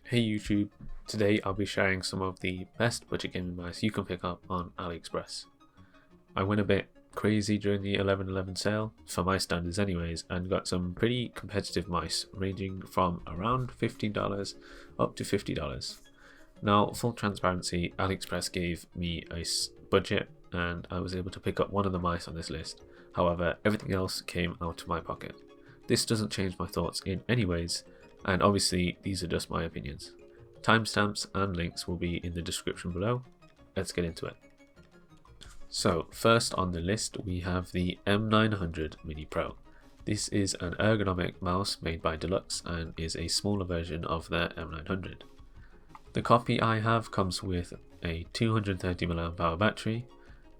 Hey YouTube, today I'll be sharing some of the best budget gaming mice you can pick up on AliExpress. I went a bit crazy during the 11/11 sale, for my standards anyways, and got some pretty competitive mice ranging from around $15 up to $50. Now, full transparency, AliExpress gave me a budget and I was able to pick up one of the mice on this list. However, everything else came out of my pocket. This doesn't change my thoughts in any ways, and obviously these are just my opinions. Timestamps and links will be in the description below. Let's get into it. So first on the list we have the M900 Mini Pro. This is an ergonomic mouse made by Delux and is a smaller version of the M900. The copy I have comes with a 230 mAh battery,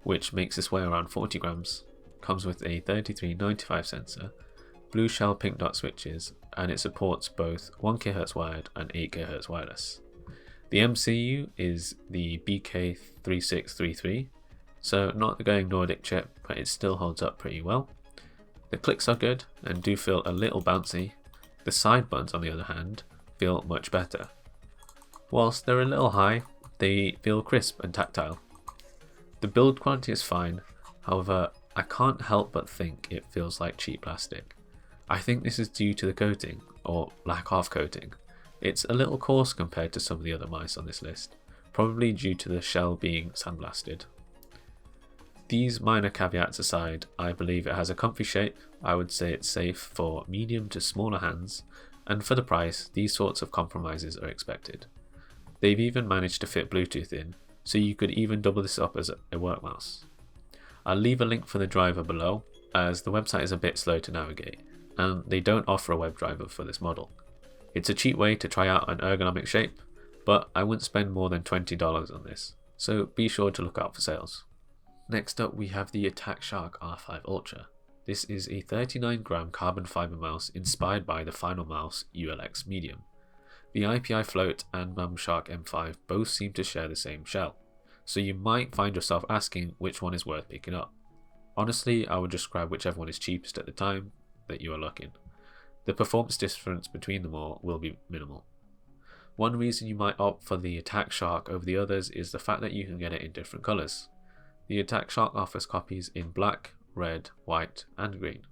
which makes this weigh around 40 grams, comes with a 3395 sensor, blue shell pink dot switches, and it supports both 1 kHz wired and 8 kHz wireless. The MCU is the BK3633, so not the going Nordic chip, but it still holds up pretty well. The clicks are good and do feel a little bouncy. The side buttons, on the other hand, feel much better. Whilst they're a little high, they feel crisp and tactile. The build quality is fine, however I can't help but think it feels like cheap plastic. I think this is due to the coating, or lack of coating. It's a little coarse compared to some of the other mice on this list, probably due to the shell being sandblasted. These minor caveats aside, I believe it has a comfy shape. I would say it's safe for medium to smaller hands, and for the price, these sorts of compromises are expected. They've even managed to fit Bluetooth in, so you could even double this up as a work mouse. I'll leave a link for the driver below, as the website is a bit slow to navigate, and they don't offer a WebDriver for this model. It's a cheap way to try out an ergonomic shape, but I wouldn't spend more than $20 on this, so be sure to look out for sales. Next up we have the Attack Shark R5 Ultra. This is a 39 gram carbon fiber mouse inspired by the Final Mouse ULX Medium. The IPI Float and Mamshark M5 both seem to share the same shell, so you might find yourself asking which one is worth picking up. Honestly, I would just grab whichever one is cheapest at the time that you are looking. The performance difference between them all will be minimal. One reason you might opt for the Attack Shark over the others is the fact that you can get it in different colours. The Attack Shark offers copies in black, red, white and green.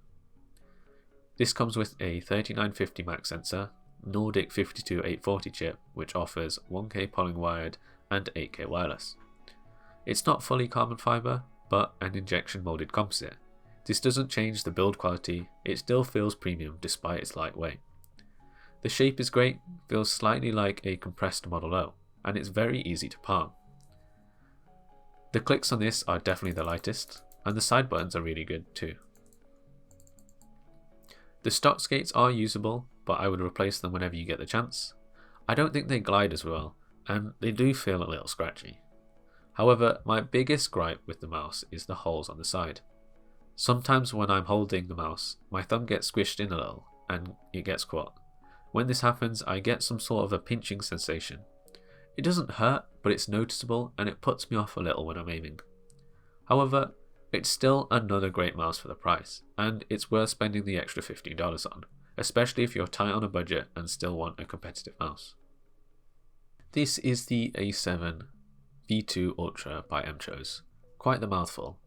This comes with a 3950 Mac sensor, Nordic 52840 chip which offers 1K polling wired and 8K wireless. It's not fully carbon fibre, but an injection moulded composite. This doesn't change the build quality, it still feels premium despite its lightweight. The shape is great, feels slightly like a compressed Model O, and it's very easy to palm. The clicks on this are definitely the lightest, and the side buttons are really good too. The stock skates are usable, but I would replace them whenever you get the chance. I don't think they glide as well, and they do feel a little scratchy. However, my biggest gripe with the mouse is the holes on the side. Sometimes when I'm holding the mouse, my thumb gets squished in a little, and it gets caught. When this happens, I get some sort of a pinching sensation. It doesn't hurt, but it's noticeable and it puts me off a little when I'm aiming. However, it's still another great mouse for the price, and it's worth spending the extra $15 on, especially if you're tight on a budget and still want a competitive mouse. This is the A7 V2 Ultra by mchose. Quite the mouthful.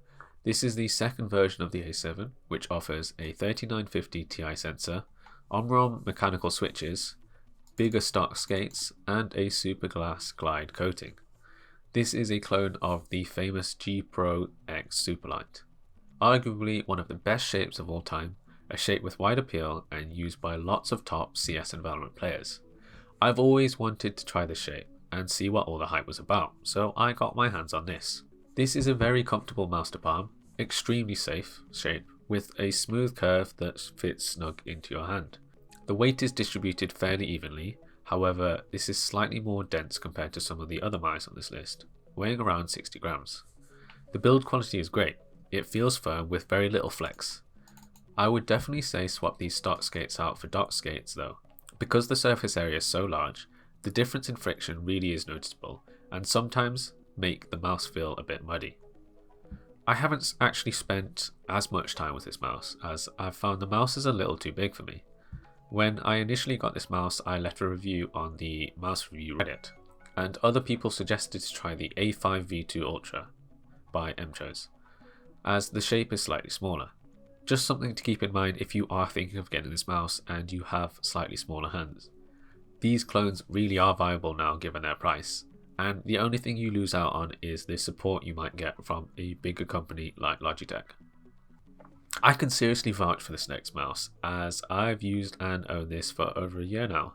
This is the second version of the A7, which offers a 3950 Ti sensor, Omron mechanical switches, bigger stock skates, and a super glass glide coating. This is a clone of the famous G Pro X Superlight. Arguably one of the best shapes of all time, a shape with wide appeal and used by lots of top CS and Valorant players. I've always wanted to try this shape and see what all the hype was about, so I got my hands on this. This is a very comfortable mouse to palm, extremely safe shape with a smooth curve that fits snug into your hand. The weight is distributed fairly evenly, however this is slightly more dense compared to some of the other mice on this list, weighing around 60 grams. The build quality is great, it feels firm with very little flex. I would definitely say swap these stock skates out for dock skates though. Because the surface area is so large, the difference in friction really is noticeable and sometimes make the mouse feel a bit muddy. I haven't actually spent as much time with this mouse as I've found the mouse is a little too big for me. When I initially got this mouse, I left a review on the mouse review Reddit, and other people suggested to try the A5V2 Ultra by mchose, as the shape is slightly smaller. Just something to keep in mind if you are thinking of getting this mouse and you have slightly smaller hands. These clones really are viable now given their price, and the only thing you lose out on is the support you might get from a bigger company like Logitech. I can seriously vouch for this next mouse, as I've used and own this for over a year now.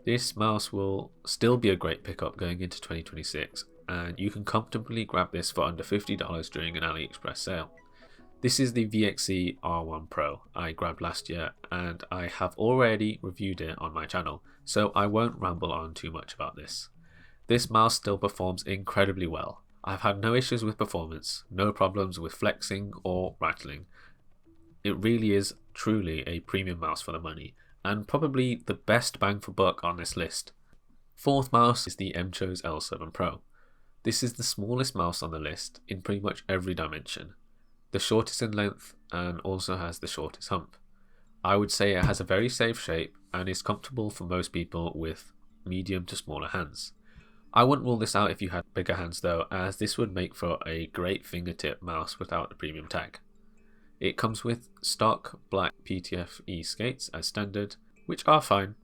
This mouse will still be a great pickup going into 2026, and you can comfortably grab this for under $50 during an AliExpress sale. This is the VXC R1 Pro I grabbed last year, and I have already reviewed it on my channel, so I won't ramble on too much about this. This mouse still performs incredibly well. I've had no issues with performance, no problems with flexing or rattling. It really is truly a premium mouse for the money, and probably the best bang for buck on this list. Fourth mouse is the mchose L7 Pro. This is the smallest mouse on the list in pretty much every dimension, the shortest in length, and also has the shortest hump. I would say it has a very safe shape and is comfortable for most people with medium to smaller hands. I wouldn't rule this out if you had bigger hands though, as this would make for a great fingertip mouse without the premium tag. It comes with stock black PTFE skates as standard, which are fine.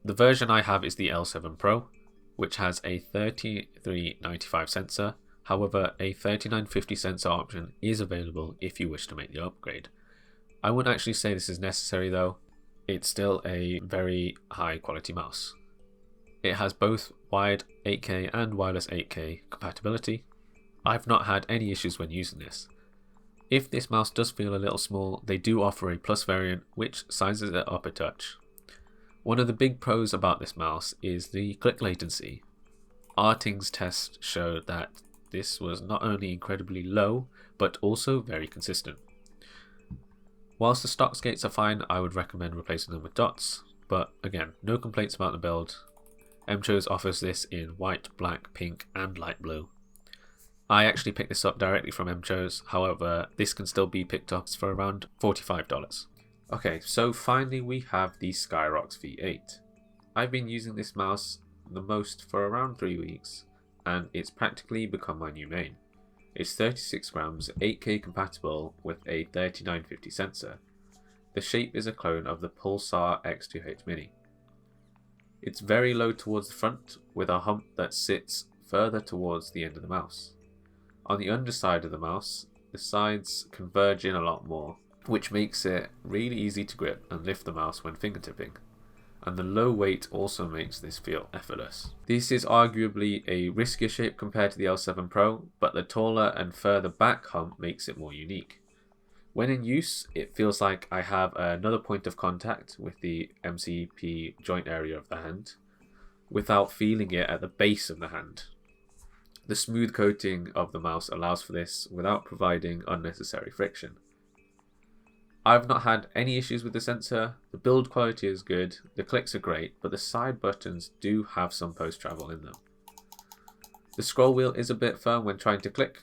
The version I have is the L7 Pro, which has a 3395 sensor. However, a 3950 sensor option is available if you wish to make the upgrade. I wouldn't actually say this is necessary though. It's still a very high quality mouse. It has both wired 8K and wireless 8K compatibility. I've not had any issues when using this. If this mouse does feel a little small, they do offer a plus variant which sizes it up a touch. One of the big pros about this mouse is the click latency. Arting's test showed that this was not only incredibly low, but also very consistent. Whilst the stock skates are fine, I would recommend replacing them with dots, but again, no complaints about the build. mchose offers this in white, black, pink and light blue. I actually picked this up directly from mchose, however this can still be picked up for around $45. Okay, so finally we have the Scyrox V8. I've been using this mouse the most for around 3 weeks, and it's practically become my new main. It's 36 grams, 8K compatible with a 3950 sensor. The shape is a clone of the Pulsar X2H Mini. It's very low towards the front, with a hump that sits further towards the end of the mouse. On the underside of the mouse, the sides converge in a lot more, which makes it really easy to grip and lift the mouse when fingertipping. And the low weight also makes this feel effortless. This is arguably a riskier shape compared to the L7 Pro, but the taller and further back hump makes it more unique. When in use, it feels like I have another point of contact with the MCP joint area of the hand, without feeling it at the base of the hand. The smooth coating of the mouse allows for this without providing unnecessary friction. I've not had any issues with the sensor, the build quality is good, the clicks are great, but the side buttons do have some post travel in them. The scroll wheel is a bit firm when trying to click,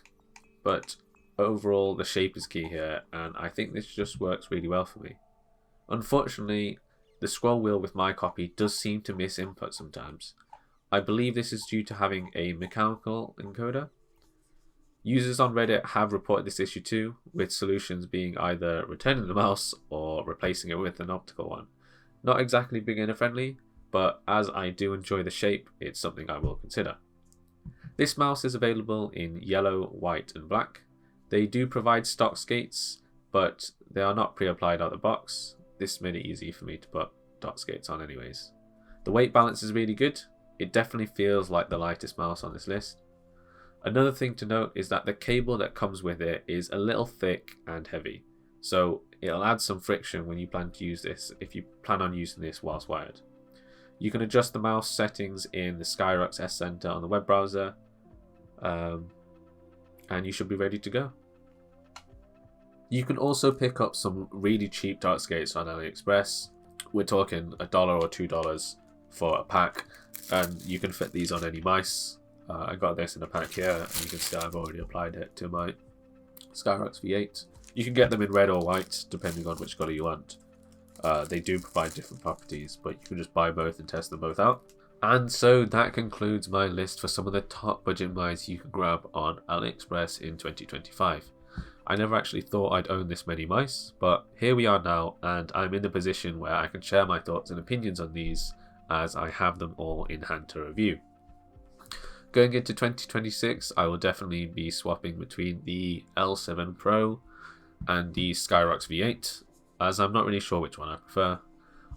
but overall the shape is key here, and I think this just works really well for me. Unfortunately, the scroll wheel with my copy does seem to miss input sometimes. I believe this is due to having a mechanical encoder. Users on Reddit have reported this issue too, with solutions being either returning the mouse or replacing it with an optical one. Not exactly beginner friendly, but as I do enjoy the shape, it's something I will consider. This mouse is available in yellow, white and black. They do provide stock skates, but they are not pre-applied out of the box. This made it easy for me to put dot skates on anyways. The weight balance is really good. It definitely feels like the lightest mouse on this list. Another thing to note is that the cable that comes with it is a little thick and heavy, so it'll add some friction when you plan to use this if you plan on using this whilst wired. You can adjust the mouse settings in the Scyrox S Center on the web browser, and you should be ready to go. You can also pick up some really cheap dart skates on AliExpress. We're talking $1 or $2 for a pack, and you can fit these on any mice. I got this in a pack here, and you can see I've already applied it to my Scyrox V8. You can get them in red or white, depending on which colour you want. They do provide different properties, but you can just buy both and test them both out. And so that concludes my list for some of the top budget mice you can grab on AliExpress in 2025. I never actually thought I'd own this many mice, but here we are now, and I'm in the position where I can share my thoughts and opinions on these as I have them all in hand to review. Going into 2026, I will definitely be swapping between the L7 Pro and the Scyrox V8, as I'm not really sure which one I prefer.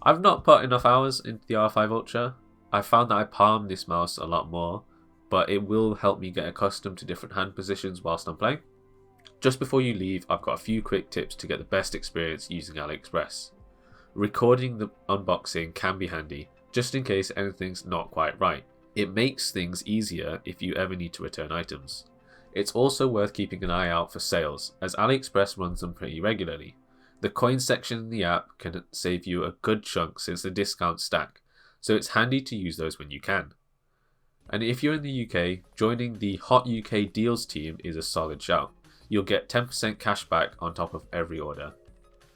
I've not put enough hours into the R5 Ultra. I found that I palm this mouse a lot more, but it will help me get accustomed to different hand positions whilst I'm playing. Just before you leave, I've got a few quick tips to get the best experience using AliExpress. Recording the unboxing can be handy, just in case anything's not quite right. It makes things easier if you ever need to return items. It's also worth keeping an eye out for sales, as AliExpress runs them pretty regularly. The coin section in the app can save you a good chunk since the discounts stack, so it's handy to use those when you can. And if you're in the UK, joining the Hot UK Deals team is a solid shout. You'll get 10% cash back on top of every order.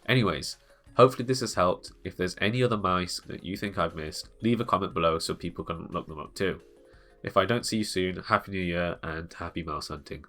Anyways, hopefully this has helped. If there's any other mice that you think I've missed, leave a comment below so people can look them up too. If I don't see you soon, Happy New Year and happy mouse hunting.